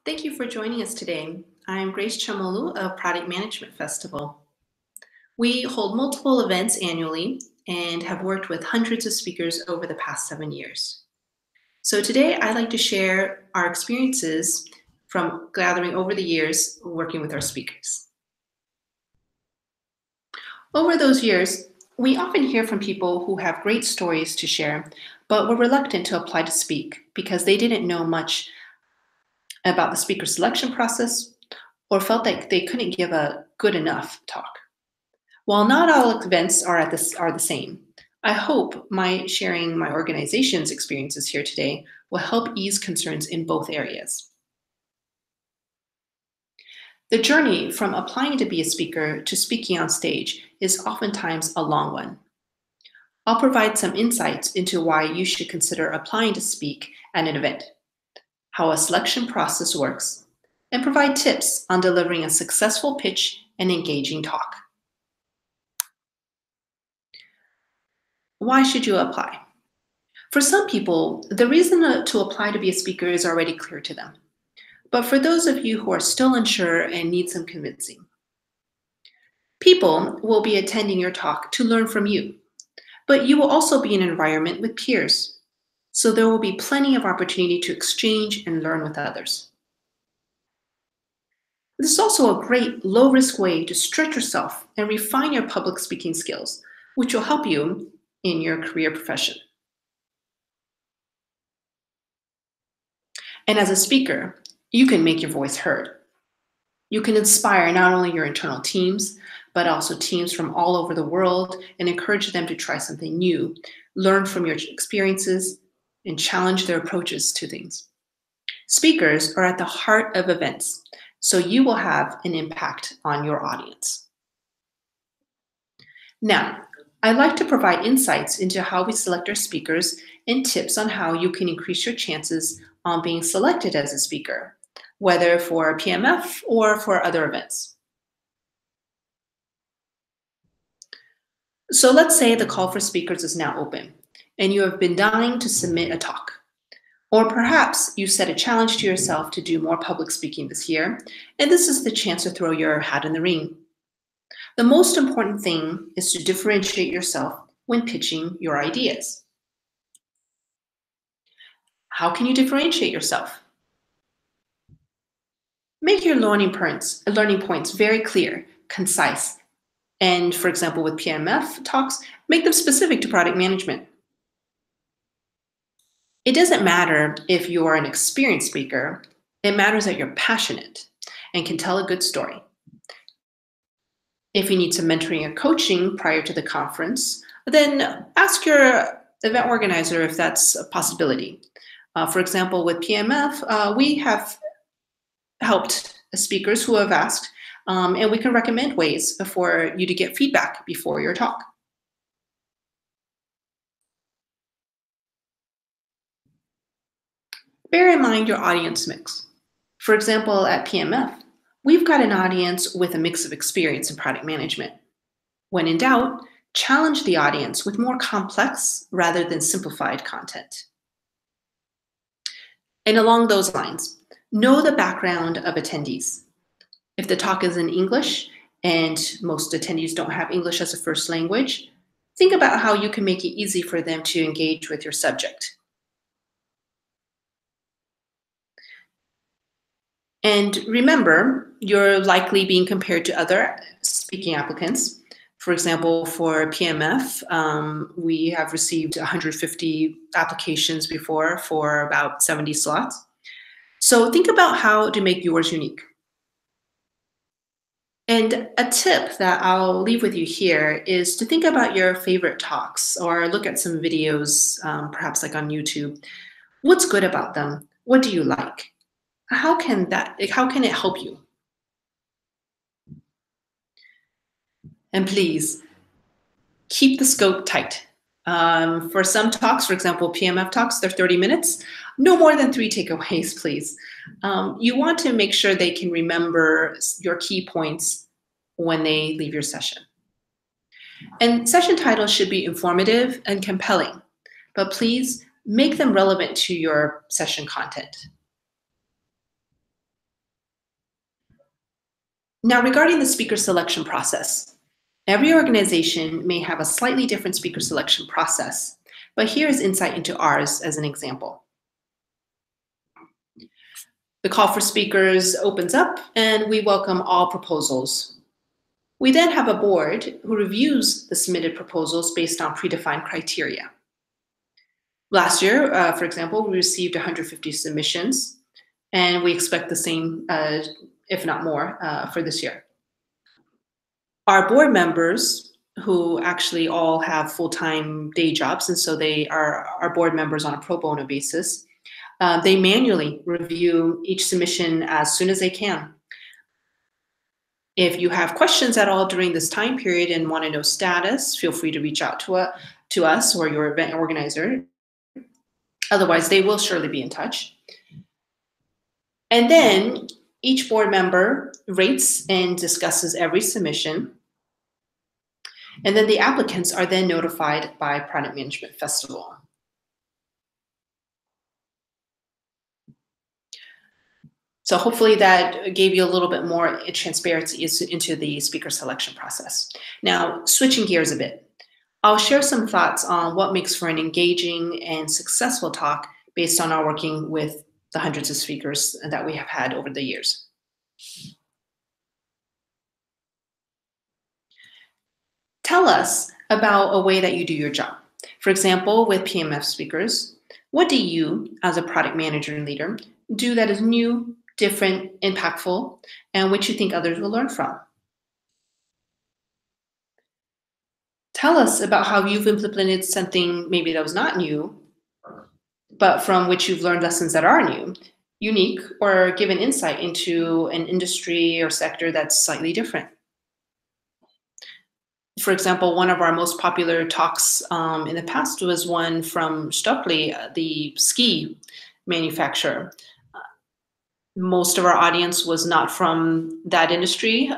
Thank you for joining us today. I'm Grace Chamolu of Product Management Festival. We hold multiple events annually and have worked with hundreds of speakers over the past 7 years. So today I'd like to share our experiences from gathering over the years working with our speakers. Over those years, we often hear from people who have great stories to share, but were reluctant to apply to speak because they didn't know much about the speaker selection process or felt like they couldn't give a good enough talk. While not all events are the same, I hope my sharing my organization's experiences here today will help ease concerns in both areas. The journey from applying to be a speaker to speaking on stage is oftentimes a long one. I'll provide some insights into why you should consider applying to speak at an event, how a selection process works, and provide tips on delivering a successful pitch and engaging talk. Why should you apply? For some people, the reason to apply to be a speaker is already clear to them. But for those of you who are still unsure and need some convincing, people will be attending your talk to learn from you, but you will also be in an environment with peers. So there will be plenty of opportunity to exchange and learn with others. This is also a great low-risk way to stretch yourself and refine your public speaking skills, which will help you in your career profession. And as a speaker, you can make your voice heard. You can inspire not only your internal teams, but also teams from all over the world and encourage them to try something new, learn from your experiences, and challenge their approaches to things. Speakers are at the heart of events, so you will have an impact on your audience. Now, I'd like to provide insights into how we select our speakers and tips on how you can increase your chances on being selected as a speaker, whether for PMF or for other events. So let's say the call for speakers is now open and you have been dying to submit a talk. Or perhaps you set a challenge to yourself to do more public speaking this year, and this is the chance to throw your hat in the ring. The most important thing is to differentiate yourself when pitching your ideas. How can you differentiate yourself? Make your learning points very clear, concise, and for example, with PMF talks, make them specific to product management. It doesn't matter if you're an experienced speaker, it matters that you're passionate and can tell a good story. If you need some mentoring or coaching prior to the conference, then ask your event organizer if that's a possibility. For example, with PMF, we have helped speakers who have asked, and we can recommend ways for you to get feedback before your talk. Bear in mind your audience mix. For example, at PMF, we've got an audience with a mix of experience in product management. When in doubt, challenge the audience with more complex rather than simplified content. And along those lines, know the background of attendees. If the talk is in English and most attendees don't have English as a first language, think about how you can make it easy for them to engage with your subject. And remember, you're likely being compared to other speaking applicants. For example, for PMF, we have received 150 applications before for about 70 slots. So think about how to make yours unique. And a tip that I'll leave with you here is to think about your favorite talks or look at some videos, perhaps like on YouTube. What's good about them? What do you like? How can it help you? And please, keep the scope tight. For some talks, for example, PMF talks, they're 30 minutes. No more than 3 takeaways, please. You want to make sure they can remember your key points when they leave your session. And session titles should be informative and compelling, but please make them relevant to your session content. Now, regarding the speaker selection process, every organization may have a slightly different speaker selection process, but here is insight into ours as an example. The call for speakers opens up and we welcome all proposals. We then have a board who reviews the submitted proposals based on predefined criteria. Last year, for example, we received 150 submissions, and we expect the same, if not more, for this year. Our board members, who actually all have full-time day jobs, and so they are our board members on a pro bono basis, they manually review each submission as soon as they can. If you have questions at all during this time period and want to know status, feel free to reach out to us or your event organizer. Otherwise, they will surely be in touch. And then each board member rates and discusses every submission. And then the applicants are then notified by Product Management Festival. So hopefully that gave you a little bit more transparency into the speaker selection process. Now, switching gears a bit, I'll share some thoughts on what makes for an engaging and successful talk based on our working with the hundreds of speakers that we have had over the years. Tell us about a way that you do your job. For example, with PMF speakers, what do you, as a product manager and leader, do that is new, different, impactful, and which you think others will learn from? Tell us about how you've implemented something maybe that was not new, but from which you've learned lessons that are new, unique, or given insight into an industry or sector that's slightly different. For example, one of our most popular talks in the past was one from Stockley, the ski manufacturer. Most of our audience was not from that industry,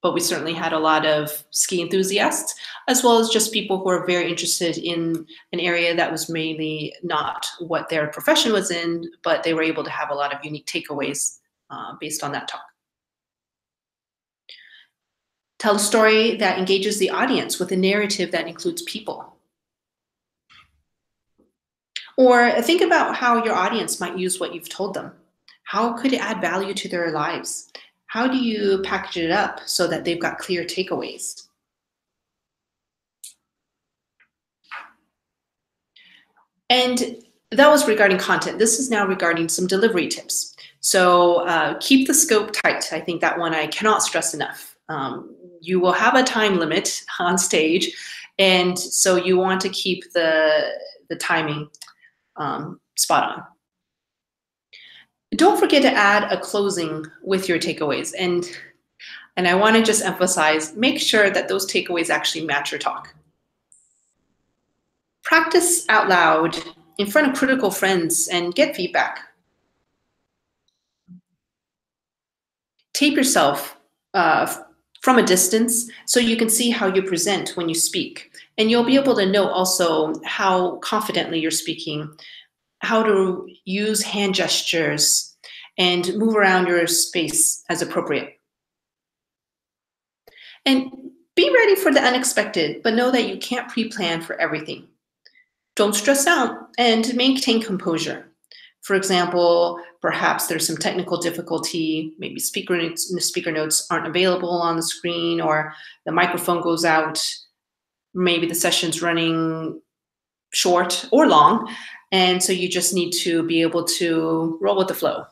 but we certainly had a lot of ski enthusiasts, as well as just people who are very interested in an area that was mainly not what their profession was in, but they were able to have a lot of unique takeaways based on that talk. Tell a story that engages the audience with a narrative that includes people. Or think about how your audience might use what you've told them. How could it add value to their lives? How do you package it up so that they've got clear takeaways? And that was regarding content. This is now regarding some delivery tips. So keep the scope tight. I think that one I cannot stress enough. You will have a time limit on stage, and so you want to keep the timing spot on. Don't forget to add a closing with your takeaways. And I want to just emphasize, make sure that those takeaways actually match your talk. Practice out loud in front of critical friends and get feedback. Tape yourself from a distance so you can see how you present when you speak. And you'll be able to know also how confidently you're speaking, how to use hand gestures, and move around your space as appropriate. And be ready for the unexpected, but know that you can't pre-plan for everything. Don't stress out and maintain composure. For example, perhaps there's some technical difficulty, maybe speaker notes aren't available on the screen, or the microphone goes out, maybe the session's running short or long, and so you just need to be able to roll with the flow.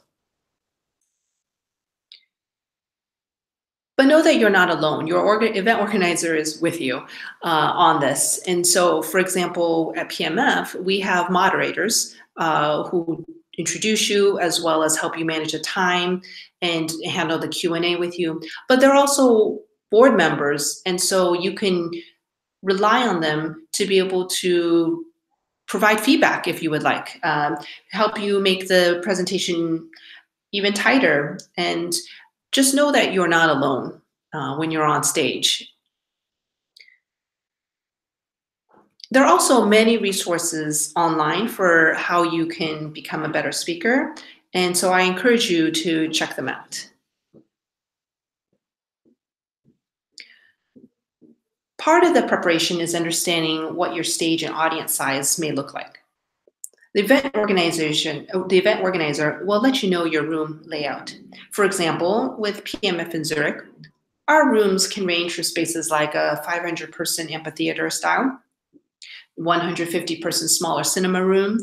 But know that you're not alone. Your event organizer is with you on this. And so, for example, at PMF, we have moderators who introduce you as well as help you manage the time and handle the Q&A with you. But they're also board members, and so you can rely on them to be able to provide feedback if you would like, help you make the presentation even tighter, and just know that you're not alone when you're on stage. There are also many resources online for how you can become a better speaker, and so I encourage you to check them out. Part of the preparation is understanding what your stage and audience size may look like. The event organizer will let you know your room layout. For example, with PMF in Zurich, our rooms can range from spaces like a 500-person amphitheater style, 150-person smaller cinema room,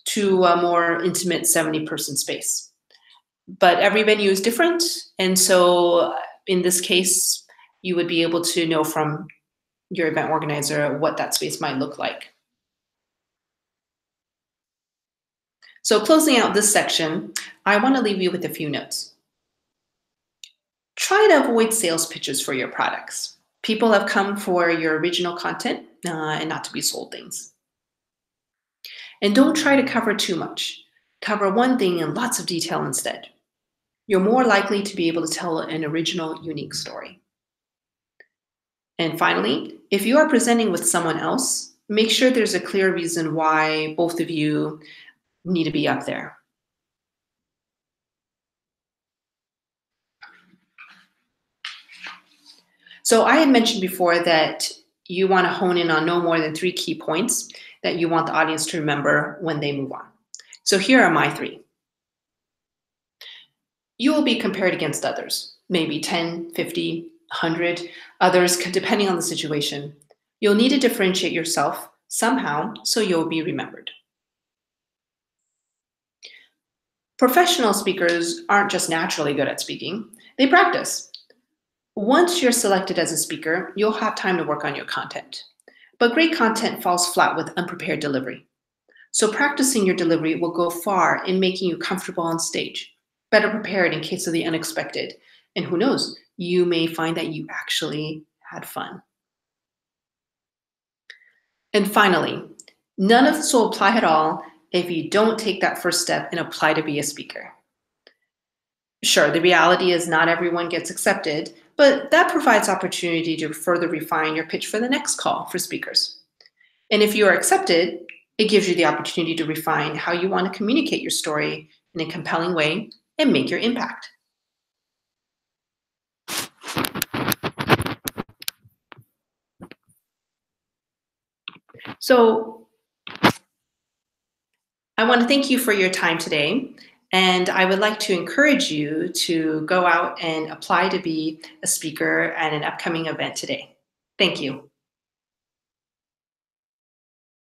to a more intimate 70-person space. But every venue is different, and so in this case, you would be able to know from your event organizer what that space might look like. So closing out this section, I want to leave you with a few notes. Try to avoid sales pitches for your products. People have come for your original content and not to be sold things. And don't try to cover too much. Cover one thing in lots of detail instead. You're more likely to be able to tell an original, unique story. And finally, if you are presenting with someone else, make sure there's a clear reason why both of you need to be up there. So I had mentioned before that you want to hone in on no more than 3 key points that you want the audience to remember when they move on. So here are my 3. You will be compared against others, maybe 10, 50, 100 others, depending on the situation. You'll need to differentiate yourself somehow so you'll be remembered. Professional speakers aren't just naturally good at speaking, they practice. Once you're selected as a speaker, you'll have time to work on your content. But great content falls flat with unprepared delivery. So practicing your delivery will go far in making you comfortable on stage, better prepared in case of the unexpected. And who knows, you may find that you actually had fun. And finally, none of this will apply at all if you don't take that first step and apply to be a speaker. Sure, the reality is not everyone gets accepted, but that provides opportunity to further refine your pitch for the next call for speakers. And if you are accepted, it gives you the opportunity to refine how you want to communicate your story in a compelling way and make your impact. So I want to thank you for your time today. And I would like to encourage you to go out and apply to be a speaker at an upcoming event today. Thank you.